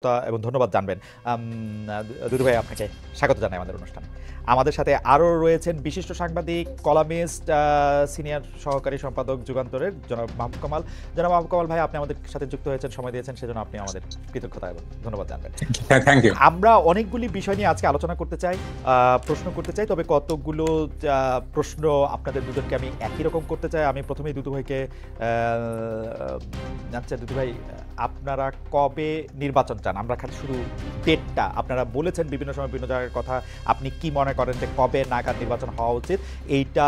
এবং ধন্যবাদ জানবেন। দুদু ভাই আপনাকে স্বাগত জানাই আমাদের অনুষ্ঠানে। আমাদের সাথে আরও রয়েছেন বিশিষ্ট সাংবাদিক, কলামিস্ট, সিনিয়র সহকারী সম্পাদক যুগান্তরের জনাব মাহবুব কামাল। জনাব মাহবুব কামাল ভাই, আপনি আমাদের সাথে যুক্ত হয়েছেন, সময় দিয়েছেন, সেজন্য আপনি আমাদের কৃতজ্ঞতা এবং ধন্যবাদ জানবেন। Thank you. আমরা অনেকগুলি বিষয় নিয়ে আজকে আলোচনা করতে চাই, প্রশ্ন করতে চাই, তবে কতগুলো প্রশ্ন আপনাদের দুজনকে আমি একই রকম করতে চাই। আমি প্রথমেই দুদু ভাইকে জানতে চাই, দুদু ভাই আপনারা কবে নির্বাচন চান? আমরা খালি শুধু ডেটটা, আপনারা বলেছেন বিভিন্ন সময় বিভিন্ন জায়গার কথা, আপনি কি মনে করেন যে কবে নাগাদ নির্বাচন হওয়া উচিত, এইটা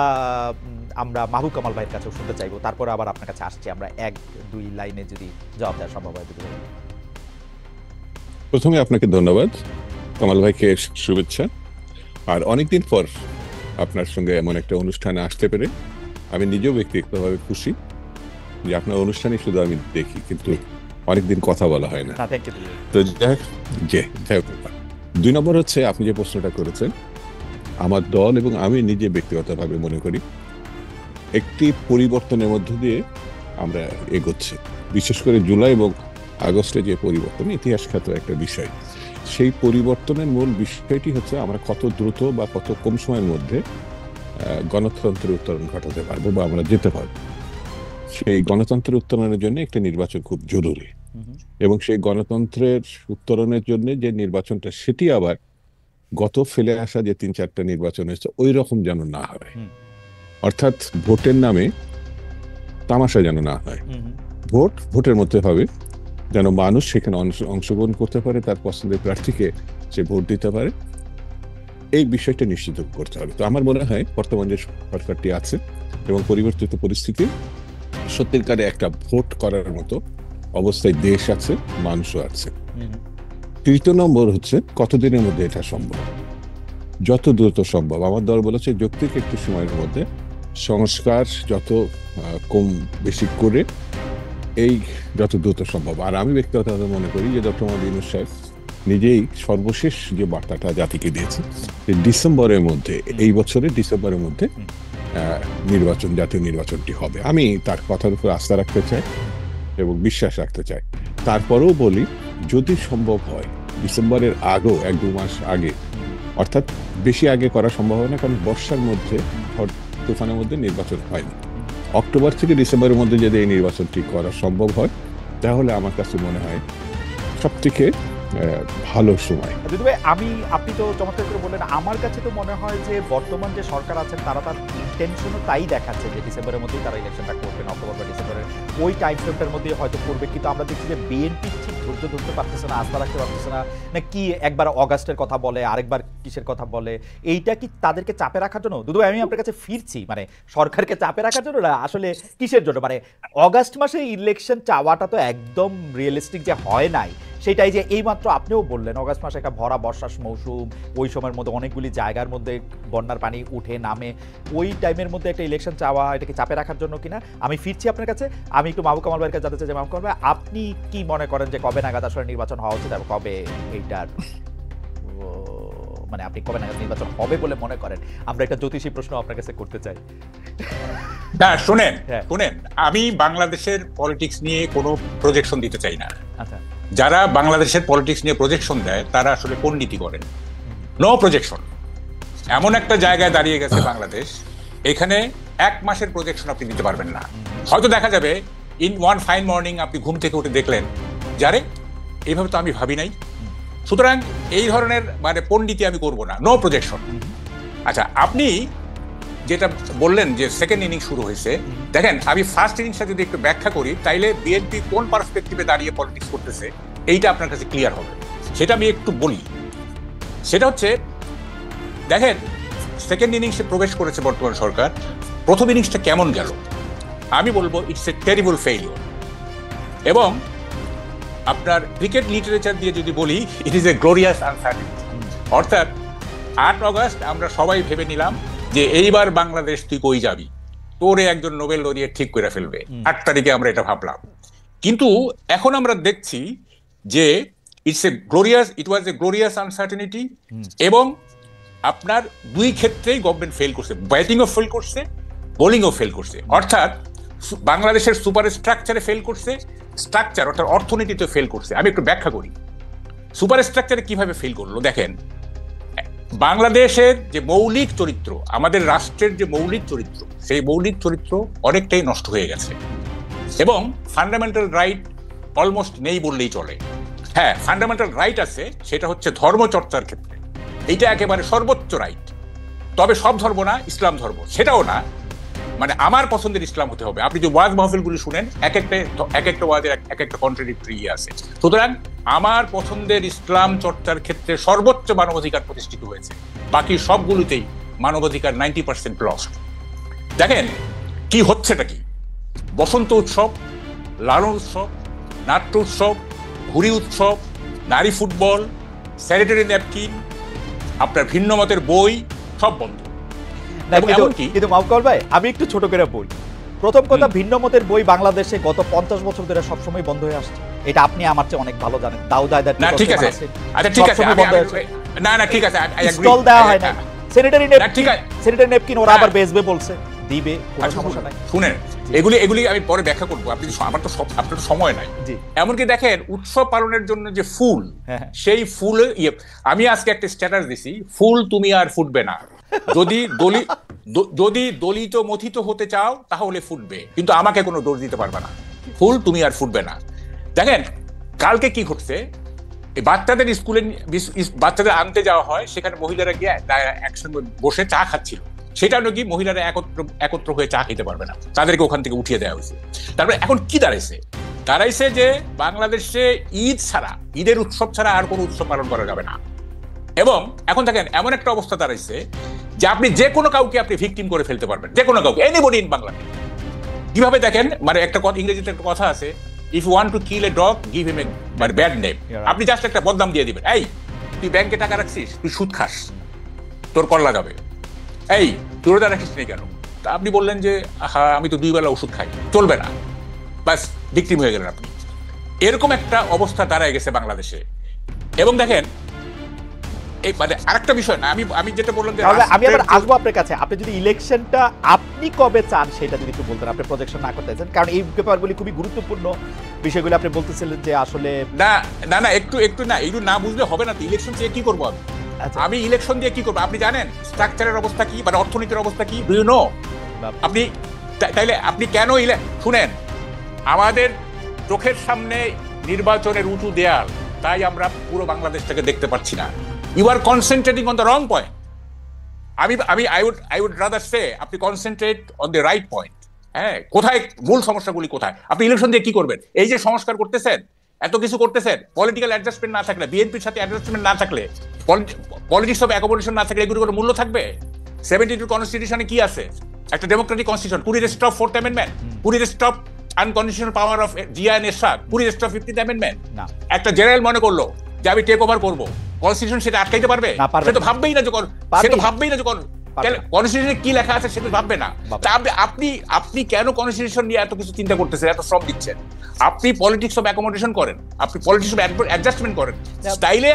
আমরা মাহবুব কামাল ভাইয়ের কাছেও শুনতে চাইবো। তারপরে আবার আপনার কাছে আসছি আমরা, এক দুই লাইনে যদি জবাব দেওয়া সম্ভব হয়। দুদু ভাই, প্রথমে আপনাকে ধন্যবাদ, কামাল ভাইকে শুভেচ্ছা। আর অনেকদিন পর আপনার সঙ্গে এমন একটা অনুষ্ঠানে আসতে পেরে আমি নিজেও ব্যক্তিগতভাবে খুশি যে আপনার অনুষ্ঠানে শুধু আমি দেখি, কিন্তু অনেকদিন কথা বলা হয় না। তো যাই হোক, 2 নম্বর হচ্ছে আপনি যে প্রশ্নটা করেছেন, আমার দল এবং আমি নিজে ব্যক্তিগতভাবে মনে করি একটি পরিবর্তনের মধ্য দিয়ে আমরা এগোচ্ছি। বিশেষ করে জুলাই এবং আগস্টে যে পরিবর্তন, ইতিহাসখ্যাত একটা বিষয়, সেই পরিবর্তনের মূল বিষয়টি হচ্ছে আমরা কত দ্রুত বা কত কম সময়ের মধ্যে গণতন্ত্রের উত্তরণ ঘটাতে পারবো বা আমরা যেতে পারবো। সেই গণতন্ত্রের উত্তরণের জন্য একটা নির্বাচন খুব জরুরি, এবং সেই গণতন্ত্রের উত্তরণের জন্য যে নির্বাচনটা, সেটি আবার গত ফেলে আসা যে 3-4টা নির্বাচন হয়েছে ওই রকম যেন না হয়। অর্থাৎ ভোটের নামে তামাশা যেন না হয়। ভোটের মধ্যে হবে, যেন মানুষ সেখানে অংশগ্রহণ করতে পারে, তার পছন্দের প্রার্থীকে সে ভোট দিতে পারে, এই বিষয়টা নিশ্চিত করতে হবে। তো আমার মনে হয় বর্তমান যে সরকারটি আছে এবং পরিবর্তিত পরিস্থিতি, সত্যিকারে একটা ভোট করার মতো অবস্থায় দেশ আছে, মানুষও আছে। 3 নম্বর হচ্ছে কতদিনের মধ্যে এটা সম্ভব? যত দ্রুত সম্ভব। আমার দল বলেছে যৌক্তিক একটি সময়ের মধ্যে সংস্কার যত কম বেশি করে এই যত দ্রুত সম্ভব। আর আমি ব্যক্তিগতভাবে মনে করি যে ডক্টর মোহাম্মদ ইউনূস সাহেব নিজেই সর্বশেষ যে বার্তাটা জাতিকে দিয়েছে, ডিসেম্বরের মধ্যে, এই বছরের ডিসেম্বরের মধ্যে জাতীয় নির্বাচনটি হবে। আমি তার কথার উপর আস্থা রাখতে চাই এবং বিশ্বাস রাখতে চাই। তারপরেও বলি, যদি সম্ভব হয় ডিসেম্বরের আগেও 1-2 মাস আগে, অর্থাৎ বেশি আগে করা সম্ভব হয় না, কারণ বর্ষার মধ্যে, তুফানের মধ্যে নির্বাচন হয় না। অক্টোবর থেকে ডিসেম্বরের মধ্যে যদি এই নির্বাচনটি করা সম্ভব হয়, তাহলে আমার কাছে মনে হয় সব থেকে ভালো সময়। দিদু ভাই, আপনি তো চমৎকার করে বললেন, আমার কাছে তো মনে হয় যে বর্তমান যে সরকার আছেন তারা তার ইন্টেনশনও তাই দেখাচ্ছে যে ডিসেম্বরের মধ্যেই তারা ইলেকশনটা করবেন, অক্টোবর বা ডিসেম্বরের ওই টাইম ফ্রেমটার মধ্যেই হয়তো করবে। কিন্তু আমরা দেখছি যে বিএনপি ঠিক ধৈর্য ধরতে পারতেছে না, আস্থা রাখতে পারতেছে না, না কি একবার অগাস্টের কথা বলে, আরেকবার কিসের কথা বলে। এইটা কি তাদেরকে চাপে রাখার জন্য? দিদু ভাই, আমি আপনার কাছে ফিরছি, মানে সরকারকে চাপে রাখার জন্য না, আসলে কিসের জন্য? মানে অগাস্ট মাসে ইলেকশন চাওয়াটা তো একদম রিয়েলিস্টিক যে হয় নাই, সেটাই যে এইমাত্র আপনিও বললেন, অগাস্ট মাসে একটা ভরা বর্ষার মৌসুম, ওই সময়ের মধ্যে অনেকগুলি জায়গার মধ্যে বন্যার পানি উঠে নামে, ওই টাইমের মধ্যে একটা ইলেকশন চাওয়া, এটাকে চাপে রাখার জন্য কিনা? আমি ফিরছি আপনার কাছে। আমি একটু মাহবুব কামাল ভাইয়ের কাছে জানতে চাই যে মাহবুব কামাল ভাই, আপনি কি মনে করেন যে কবে নাগাদ আসলে নির্বাচন হওয়া উচিত এবং কবে এইটার মানে আপনি কবে নাগাদ নির্বাচন হবে বলে মনে করেন? আমরা একটা জ্যোতিষী প্রশ্ন আপনার কাছে করতে চাই। না, শুনেন, আমি বাংলাদেশের পলিটিক্স নিয়ে কোনো প্রজেকশন দিতে চাই না। আচ্ছা, যারা বাংলাদেশের পলিটিক্স নিয়ে প্রজেকশন দেয় তারা আসলে পণ্ডিতি করেন। No projection. এমন একটা জায়গায় দাঁড়িয়ে গেছে বাংলাদেশ, এখানে 1 মাসের প্রজেকশন আপনি দিতে পারবেন না। হয়তো দেখা যাবে ইন ওয়ান ফাইন মর্নিং আপনি ঘুম থেকে উঠে দেখলেন, যারে এইভাবে তো আমি ভাবি নাই। সুতরাং এই ধরনের মানে পণ্ডিতি আমি করব না। No projection. আচ্ছা, আপনি যেটা বললেন যে সেকেন্ড ইনিংস শুরু হয়েছে, দেখেন আমি ফার্স্ট ইনিংসটা যদি একটু ব্যাখ্যা করি, তাইলে বিএনপি কোন পার্সপেক্টিভে দাঁড়িয়ে পলিটিক্স করতেছে এইটা আপনার কাছে ক্লিয়ার হবে। সেটা আমি একটু বলি। সেটা হচ্ছে, দেখেন সেকেন্ড ইনিংসে প্রবেশ করেছে বর্তমান সরকার। প্রথম ইনিংসটা কেমন গেল? আমি বলবো ইটস এ টেরিবল ফেইলিওর। এবং আপনার ক্রিকেট লিটারেচার দিয়ে যদি বলি, it is a glorious uncertainty. অর্থাৎ 8 অগস্ট আমরা সবাই ভেবে নিলাম যে এইবার বাংলাদেশ তুই কই যাবি, তোরে একজন নোবেল লরিয়েট ঠিক করে ফেলবে। 8 তারিখে আমরা এটা ভাবলাম, কিন্তু এখন আমরা দেখছি যে ইট ওয়াজ এ গ্লোরিয়াস আনসার্টেনিটি। এবং আপনার 2 ক্ষেত্রেই গভর্নমেন্ট ফেল করছে, ব্যাটিংও ফেল করছে, বোলিংও ফেল করছে। অর্থাৎ বাংলাদেশের সুপার স্ট্রাকচারে ফেল করছে, স্ট্রাকচার অর্থাৎ অর্থনীতিতে ফেল করছে। আমি একটু ব্যাখ্যা করি। সুপার স্ট্রাকচারে কিভাবে ফেল করলো দেখেন, বাংলাদেশের যে মৌলিক চরিত্র, আমাদের রাষ্ট্রের যে মৌলিক চরিত্র, সেই মৌলিক চরিত্র অনেকটাই নষ্ট হয়ে গেছে এবং ফান্ডামেন্টাল রাইট অলমোস্ট নেই বললেই চলে। হ্যাঁ, ফান্ডামেন্টাল রাইট আছে, সেটা হচ্ছে ধর্মচর্চার ক্ষেত্রে, এইটা একেবারে সর্বোচ্চ রাইট। তবে সব ধর্ম না, ইসলাম ধর্ম সেটাও না, মানে আমার পছন্দের ইসলাম হতে হবে। আপনি যে ওয়াজ মাহফিলগুলি শুনেন, এক একটা ওয়াজের এক একটা কন্ট্রাডিক্টরি আছে। সুতরাং আমার পছন্দের ইসলাম চর্চার ক্ষেত্রে সর্বোচ্চ মানবাধিকার প্রতিষ্ঠিত হয়েছে, বাকি সবগুলোতেই মানবাধিকার 90% লস্ট। দেখেন কি হচ্ছেটা কি, বসন্ত উৎসব, লালন উৎসব, নাট্য উৎসব, ঘুড়ি উৎসব, নারী ফুটবল, স্যানিটারি ন্যাপকিন, আপনার ভিন্ন মতের বই সব বন্ধ। কিন্তু মাহবুব ভাই, আমি একটু ছোট করে বলি। প্রথম কথা, ভিন্ন মতের বই বাংলাদেশে গত 50 বছর ধরে সবসময় বন্ধ হয়ে আসছে, এটা আপনি আমার চেয়ে অনেক ভালো জানেন। দাউদ হায়দার, না ঠিক আছে, আচ্ছা ঠিক আছে, না না ঠিক আছে, স্টল দেওয়া হয় না, স্যানিটারি ন্যাপকিন ওরা আবার বেচবে বলছে, দিবে, কোনো সমস্যা নাই। শুনেন, এগুলি আমি পরে ব্যাখ্যা করবো, আপনি আমার তো আপনার তো সময় নাই। এমনকি দেখেন উৎসব পালনের জন্য যে ফুল, সেই ফুল আমি আজকে একটা স্ট্যাটাস দিছি, ফুল তুমি আর ফুটবে না, যদি দলিত মথিত হতে চাও তাহলে ফুটবে, কিন্তু আমাকে কোনো দোষ দিতে পারবে না, ফুল তুমি আর ফুটবে না। দেখেন কালকে কি ঘটছে, এই বাচ্চাদের স্কুলে বাচ্চাদের আনতে যাওয়া হয়, সেখানে মহিলারা গিয়ে একসঙ্গে বসে চা খাচ্ছিল, সেটা নাকি মহিলারা একত্র হয়ে চা খেতে পারবে না, তাদেরকে ওখান থেকে উঠিয়ে দেওয়া হয়েছে। তারপরে এখন কি দাঁড়াইছে যে বাংলাদেশে ঈদ ছাড়া, ঈদের উৎসব ছাড়া আর কোনো উৎসব পালন করা যাবে না। এবং এখন দেখেন এমন একটা অবস্থা দাঁড়াইছে যে আপনি যে কোনো কাউকে আপনি ভিকটিম করে ফেলতে পারবেন, যে কোনো কাউকে, এনিবডি ইন বাংলাদেশ। কিভাবে দেখেন, মানে একটা ইংরেজিতে একটা কথা আছে, if you want to kill a dog give him a bad name. আপনি জাস্ট একটা বদনাম দিয়ে দিবেন, এই তুই ব্যাংকে টাকা রাখছিস, তুই সুদ খাস, তোর কল্লা যাবে, এই তুই রোজা রাখিস নেই কেন, তা আপনি বললেন যে হ্যাঁ আমি তো 2 বেলা ওষুধ খাই, চলবে না, বাস ভিকটিম হয়ে গেলেন আপনি। এরকম একটা অবস্থা দাঁড়ায় গেছে বাংলাদেশে। এবং দেখেন এই মানে আরেকটা বিষয় না, আমি যেটা বললাম যে আমি আবার আসবো আপনার কাছে, আপনি যদি ইলেকশনটা আপনি কবে চান সেটা যদি একটু বলতেন, আপনি প্রজেকশন না করতে চান, কারণ এই ব্যাপারগুলি খুবই গুরুত্বপূর্ণ বিষয়গুলো আপনি বলতেছিলেন যে আসলে না একটু না, এইটু না বুঝলে হবে না। তো ইলেকশন দিয়ে কি করবো আমি ইলেকশন দিয়ে কি করবো? আপনি জানেন স্ট্রাকচারের অবস্থা কি, মানে অর্থনীতির অবস্থা কি, ডু ইউ নো? আপনি তাইলে আপনি কেন শুনেন, আমাদের চোখের সামনে নির্বাচনের উঁচু দেয়াল, তাই আমরা পুরো বাংলাদেশটাকে দেখতে পাচ্ছি না। You are concentrating on the wrong point. I would rather say আপনি concentrate on the right point. হ্যাঁ, কোথায় মূল সমস্যাগুলি কোথায়? আপনি ইলেকশন দিয়ে কি করবেন? এই যে সংস্কার করতেছেন, এত কিছু করতেছেন, পলিটিক্যাল অ্যাডজাস্টমেন্ট না থাকলে, বিএনপির সাথে অ্যাডজাস্টমেন্ট না থাকলে, পলিটিক্স অফ অ্যাকোমোডেশন না থাকলে এগুলোর কোনো মূল্য থাকবে? 72 কনস্টিটিউশনে কি আছে? একটা ডেমোক্রেটিক কনস্টিটিউশন, পুরি রেস্ট অফ 4th অ্যামেন্ডমেন্ট, পুরি rest of unconditional power of Zia and Ershad, পুরি রেস্ট অফ 15th অ্যামেন্ডমেন্ট। একটা জেনারেল মনে করলো যে আমি টেক ওভার করবো, কনস্টিটিউশন সেটা আটকাইতে পারবে? সে তো ভাববেই না, কনস্টিটিউশনে কি লেখা আছে সেটা ভাববে না। আপনি কেন কনস্টিটিউশন নিয়ে এত কিছু চিন্তা করতেছেন, এত শ্রম দিচ্ছেন? আপনি পলিটিক্স অফ অ্যাকোমোডেশন করেন, আপনি পলিটিক্স অফ অ্যাডজাস্টমেন্ট করেন। তাইলে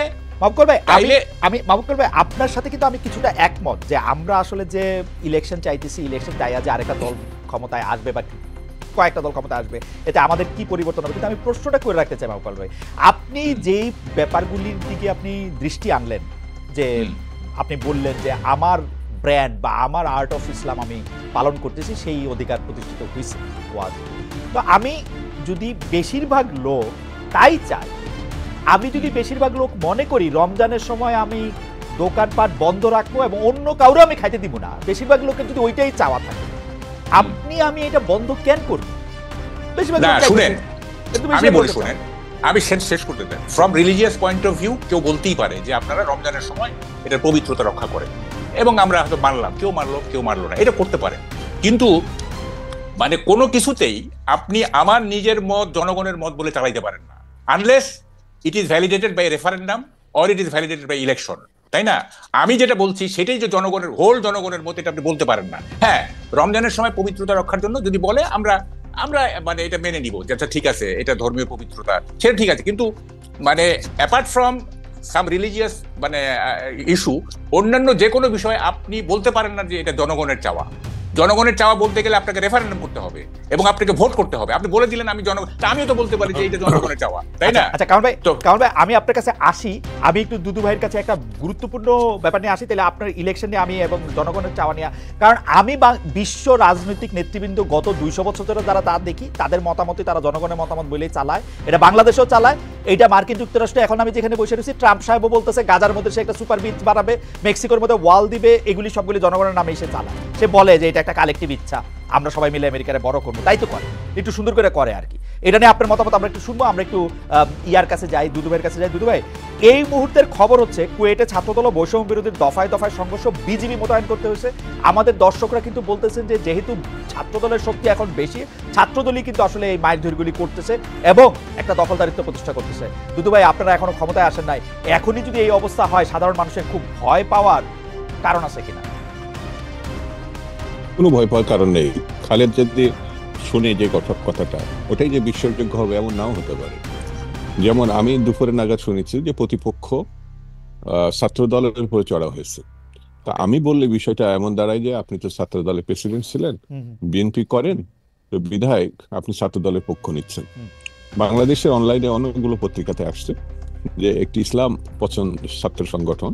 মাহবুব ভাই, আপনার সাথে কিন্তু আমি কিছুটা একমত যে আমরা আসলে যে ইলেকশন চাইতেছি, ইলেকশন চাইয়া যে আরেকটা দল ক্ষমতায় আসবে বা কয়েকটা দল ক্ষমতা আসবে, এতে আমাদের কি পরিবর্তন হবে। কিন্তু আমি প্রশ্নটা করে রাখতে চাই মাহবুব ভাই, আপনি যেই ব্যাপারগুলির দিকে আপনি দৃষ্টি আনলেন, যে আপনি বললেন যে আমার ব্র্যান্ড বা আমার আর্ট অফ ইসলাম আমি পালন করতেছি, সেই অধিকার প্রতিষ্ঠিত হয়েছে ওয়াজ। তো আমি যদি বেশিরভাগ লোক তাই চাই, আমি যদি বেশিরভাগ লোক মনে করি রমজানের সময় আমি দোকানপাট বন্ধ রাখবো এবং অন্য কাউরে আমি খাইতে দিব না, বেশিরভাগ লোকের যদি ওইটাই চাওয়া থাকে, আমি এটা বন্ধ কেন করব? আমি শেষ করতে দেন। From religious point of view কেউ বলতেই পারে যে আপনারা রমজানের সময় এটার পবিত্রতা রক্ষা করেন, এবং আমরা হয়তো মানলাম, কেউ মানলো না, এটা করতে পারে। কিন্তু মানে কোনো কিছুতেই আপনি আমার নিজের মত জনগণের মত বলে চালাইতে পারেন না, unless it is validated by referendum or it is validated by election, তাই না? আমি যেটা বলছি সেটাই যে জনগণের মত, এটা আপনি বলতে পারেন না। হ্যাঁ, রমজানের সময় পবিত্রতা রক্ষার জন্য যদি বলে আমরা মানে এটা মেনে নিব, আচ্ছা ঠিক আছে, এটা ধর্মীয় পবিত্রতা, সেটা ঠিক আছে। কিন্তু মানে অ্যাপার্ট ফ্রম সাম রিলিজিয়াস মানে ইস্যু, অন্যান্য যে কোনো বিষয়ে আপনি বলতে পারেন না যে এটা জনগণের চাওয়া। জনগণের চাওয়া বলতে গেলে আপনাকে রেফারেন্ডাম করতে হবে এবং আপনাকে ভোট করতে হবে। আপনি বলে দিলেন আমি জনগণ, আমিও তো বলতে পারি যে এটা জনগণের চাওয়া, তাই না? আচ্ছা কারণ ভাই আমি আপনার কাছে আসি, আমি একটু দুদু ভাইয়ের কাছে একটা গুরুত্বপূর্ণ ব্যাপার নিয়ে আসি, তাহলে আপনার ইলেকশন নিয়ে আমি এবং জনগণের চাওয়া নিয়ে, কারণ আমি বিশ্ব রাজনৈতিক নেতৃবৃন্দ গত 200 বছর ধরে যারা তা দেখি তাদের মতামতই তারা জনগণের মতামত বলেই চালায়, এটা বাংলাদেশেও চালায়, এটা মার্কিন যুক্তরাষ্ট্রে এখন আমি যেখানে বসে রয়েছি ট্রাম্প সাহেবও বলতেছে গাজার মধ্যে সে একটা সুপার বিচ বানাবে, মেক্সিকোর মধ্যে ওয়াল দিবে, এগুলি সবগুলি জনগণের নামে সে চালায়। সে বলে যে এটা একটা কালেকটিভ ইচ্ছা, আমরা সবাই মিলে আমেরিকারে বড় করবো, তাই তো করে, একটু সুন্দর করে করে আর কি। এটা নিয়ে আপনার মতামত আমরা একটু শুনবো। আমরা একটু ইয়ার কাছে যাই, দুদু ভাইয়ের কাছে যাই। দুদু ভাই, এই মুহূর্তের খবর হচ্ছে কুয়েটে ছাত্রদল বৈষম্য বিরোধী দফায় দফায় সংঘর্ষ, বিজিবি মোতায়েন করতে হয়েছে। আমাদের দর্শকরা কিন্তু বলতেছেন যে যেহেতু ছাত্রদলের শক্তি এখন বেশি, ছাত্রদলই কিন্তু আসলে এই মায়ের ধৈর্যগুলি করতেছে এবং একটা দখলদারিত্ব প্রতিষ্ঠা করতেছে। দুদু ভাই, আপনারা এখনো ক্ষমতায় আসেন নাই, এখনই যদি এই অবস্থা হয় সাধারণ মানুষের খুব ভয় পাওয়ার কারণ আছে কিনা? কোনো ভয় পাওয়ার কারণ নেই। খালেদ যদি শুনে যে কথাটা ওটাই যে বিশ্বাসযোগ্য হবে এমন নাও হতে পারে। যেমন আমি দুপুরে নাগাদ শুনেছি যে প্রতিপক্ষ ছাত্র দলের উপরে চড়া হয়েছে। তা আমি বললে বিষয়টা এমন দাঁড়ায় যে আপনি তো ছাত্র দলের প্রেসিডেন্ট ছিলেন, বিএনপি করেন, তো বিধায়ক আপনি ছাত্র দলের পক্ষ নিচ্ছেন। বাংলাদেশের অনলাইনে অনেকগুলো পত্রিকাতে আসছে যে একটি ইসলাম পছন্দ ছাত্র সংগঠন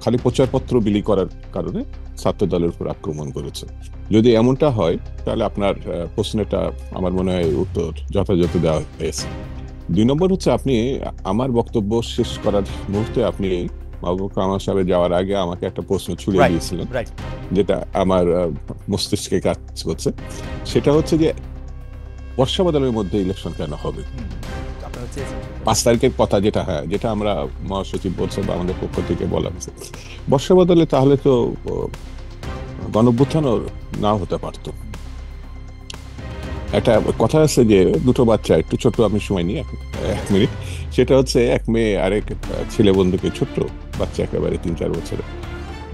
খালি প্রচারপত্র বিলি করার কারণে ছাত্র দলের উপর আক্রমণ করেছে। যদি এমনটা হয় তাহলে আপনার প্রশ্নটা আমার মনে হয় উত্তর যথাযথ দেওয়া হয়েছে। 2 নম্বর হচ্ছে, আপনি আমার বক্তব্য শেষ করার মুহূর্তে আপনি মাহবুব কামাল সাহেব যাওয়ার আগে আমাকে একটা প্রশ্ন ছুড়ে দিয়েছিলেন, যেটা আমার মস্তিষ্কে কাজ করছে। সেটা হচ্ছে যে বর্ষাবাদলের মধ্যে ইলেকশন কেন হবে? 5 তারিখের কথা যেটা আমরা মহাসচিব বলছেন বা আমাদের পক্ষ থেকে বলা হয়েছে, বর্ষাবদলে তাহলে তো গণঅভ্যুত্থানও নাও হতে পারত। একটা কথা আছে যে দুটো বাচ্চা, একটু ছোট, আমি সময় নিই 1 মিনিট, সেটা হচ্ছে এক মেয়ে আরেক ছেলে বন্ধুকে, ছোট্ট বাচ্চা একেবারে 3-4 বছরের,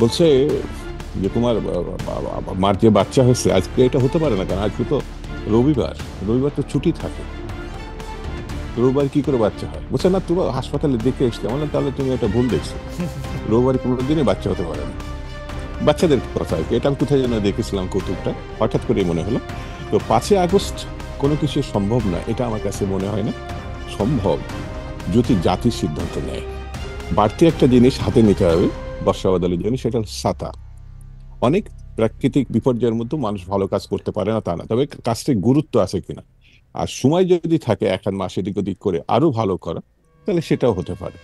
বলছে যে তোমার মার যে বাচ্চা হয়েছে আজকে এটা হতে পারে না, কারণ আজকে তো রবিবার তো ছুটি থাকে, রোববার কি করে বাচ্চা হয়? বলছে না, তুমি হাসপাতালে দেখে এসছে। বললাম তাহলে তুমি এটা ভুল দেখছো, রোববার কোনোদিনই বাচ্চা হতে পারে না। বাচ্চাদের কথা, এটা আমি কোথায় যেন দেখেছিলাম কৌতুকটা, হঠাৎ করে মনে হলো। তো 5 আগস্ট কোনো কিছু সম্ভব না, এটা আমার কাছে মনে হয় না সম্ভব যদি জাতির সিদ্ধান্ত নেয়। বাড়তি একটা জিনিস হাতে নিতে হবে বর্ষাবাদলের জন্য, সেটা হল ছাতা। অনেক প্রাকৃতিক বিপর্যয়ের মধ্যে মানুষ ভালো কাজ করতে পারে না তা না, তবে কাজটির গুরুত্ব আছে কিনা, আর সময় যদি থাকে 1 মাস এদিক ওদিক করে আরো ভালো করা, তাহলে সেটাও হতে পারে।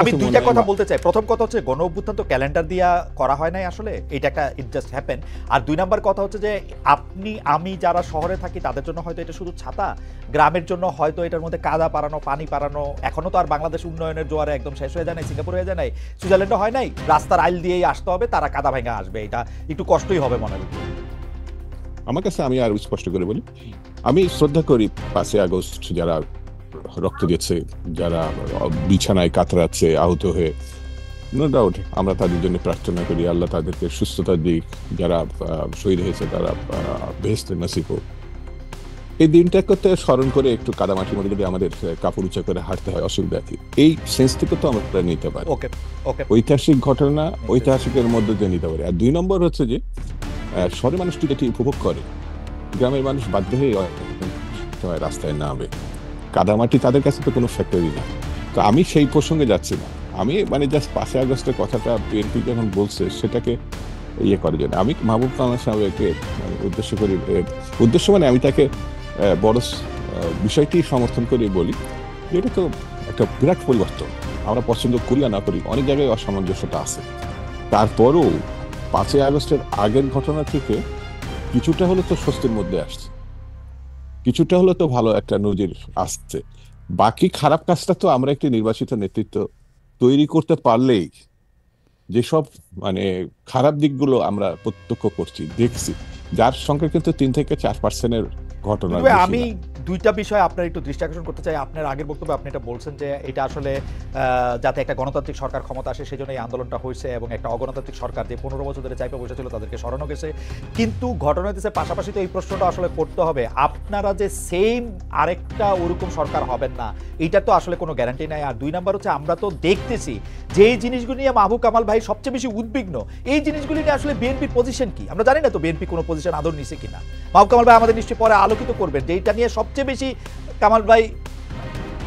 আমি দুইটা কথা বলতে চাই। প্রথম কথা হচ্ছে গণ অভ্যুত্থান তো ক্যালেন্ডার দিয়া করা হয় নাই আসলে, এটা একটা ইট জাস্ট হ্যাপেন। আর 2 নাম্বার কথা হচ্ছে যে আপনি আমি যারা শহরে থাকি তাদের জন্য হয়তো এটা শুধু ছাতা, গ্রামের জন্য হয়তো এটার মধ্যে কাদা পারানো, পানি পারানো। এখনো তো আর বাংলাদেশ উন্নয়নের জোয়ারে একদম শেষ হয়ে যায় নাই, সিঙ্গাপুর হয়ে যায় নাই, সুইজারল্যান্ডও হয় নাই। রাস্তার আইল দিয়েই আসতে হবে, তারা কাদা ভেঙে আসবে, এটা একটু কষ্টই হবে মনে হয় আমার কাছে। আমি আর স্পষ্ট করে বলি, আমি শ্রদ্ধা করি 5 আগস্ট যারা রক্ত দিয়েছে, যারা বিছানায় কাতরাচ্ছে আহত হয়ে, নো ডাউট আমরা তাদের জন্য প্রার্থনা করি, আল্লাহ তাদেরকে সুস্থতা দিক। যারা শহীদ হয়েছে তারা বেহেশতে নসিব হোক। এই দিনটা করতে স্মরণ করে একটু কাদামাটির মধ্যে যদি আমাদের কাপড় উঁচা করে হাঁটতে হয়, অসুবিধা কি? এই সেন্স থেকে তো আমরা নিতে পারি। ঐতিহাসিক ঘটনা ঐতিহাসিকের মধ্যে দিয়ে নিতে পারি। আর 2 নম্বর হচ্ছে যে শহরের মানুষটি যেটি উপভোগ করে, গ্রামের মানুষ বাধ্য হয়ে রাস্তায় নামে। কাদামাটি তাদের কাছে তো কোনো ফ্যাক্টরি না। তো আমি সেই প্রসঙ্গে যাচ্ছি না, আমি মানে জাস্ট 5 আগস্টের কথাটা বিএনপি যখন বলছে সেটাকে ইয়ে করার জন্য আমি মাহবুব কামাল সাহেবকে উদ্দেশ্য মানে আমি তাকে বড় বিষয়টি সমর্থন করে বলি যে এটা তো একটা বিরাট পরিবর্তন। আমরা পছন্দ করি আর না করি, অনেক জায়গায় অসামঞ্জস্যতা আছে। তারপরও 5 আগস্টের আগের ঘটনা থেকে কিছুটা হলে তো স্বস্তির মধ্যে আসছে, কিছুটা হলে তো ভালো একটা নজির আসছে। বাকি খারাপ কাজটা তো আমরা একটি নির্বাচিত নেতৃত্ব তৈরি করতে পারলেই, যেসব মানে খারাপ দিকগুলো আমরা প্রত্যক্ষ করছি, দেখছি, যার সংখ্যা কিন্তু 3-4% ঘটনা। আমি 2টা বিষয় আপনার একটু দৃষ্টি আকর্ষণ করতে চাই। আপনার আগের বক্তব্যে আপনি এটা বলছেন যে এটা আসলে যাতে একটা গণতান্ত্রিক সরকার ক্ষমতা আসে সেজন্য এই আন্দোলনটা হয়েছে, এবং একটা অগণতান্ত্রিক সরকার যে 15 বছর ধরে চাইপে বসেছিল তাদেরকে সরানো গেছে। কিন্তু ঘটনা হচ্ছে পাশাপাশি তো এই প্রশ্নটা আসলে করতে হবে, আপনারা যে সেম আরেকটা ওরকম সরকার হবেন না, এইটা তো আসলে কোনো গ্যারান্টি নাই। আর 2 নাম্বার হচ্ছে আমরা তো দেখতেছি যেই জিনিসগুলো নিয়ে মাহবুব কামাল ভাই সবচেয়ে বেশি উদ্বিগ্ন, এই জিনিসগুলি নিয়ে আসলে বিএনপির পজিশন কি? আমরা জানি না তো বিএনপি কোনো পজিশন আদর নিছে কিনা। মাহবুব কামাল ভাই আমাদের নিশ্চয়ই পরে আলোকিত করবেন যে এইটা নিয়ে সবচেয়ে বেশি কামাল ভাই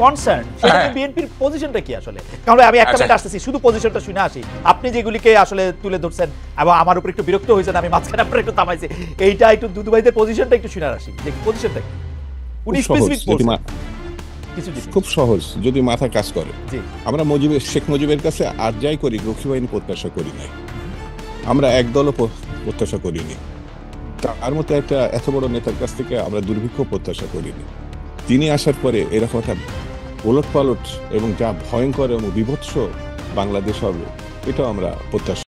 কনসার্ন, সেটা বিএনপির পজিশনটা কি আসলে? কারণ আমি একটা মিনিট আসতেছি, শুধু পজিশনটা শুনে আসি। আপনি যেগুলিকে আসলে তুলে ধরছেন এবং আমার উপর একটু বিরক্ত হয়েছেন, আমি মাঝখানে আপনার একটু থামাইছি, এইটা একটু দুদু ভাইদের পজিশনটা একটু শুনে আসি যে পজিশনটা কি উনি স্পেসিফিক বলছেন। খুব সহজ, যদি মাথা কাজ করে। জি, আমরা শেখ মুজিবের কাছে আর যাই করি রক্ষী বাহিনী প্রত্যাশা করি নাই, আমরা একদলও প্রত্যাশা করিনি। তার মতো একটা এত বড় নেতার কাছ থেকে আমরা দুর্ভিক্ষ প্রত্যাশা করিনি। তিনি আসার পরে এরকম একটা ওলট পালট এবং যা ভয়ঙ্কর এবং বিভৎস বাংলাদেশ হবে, এটাও আমরা প্রত্যাশা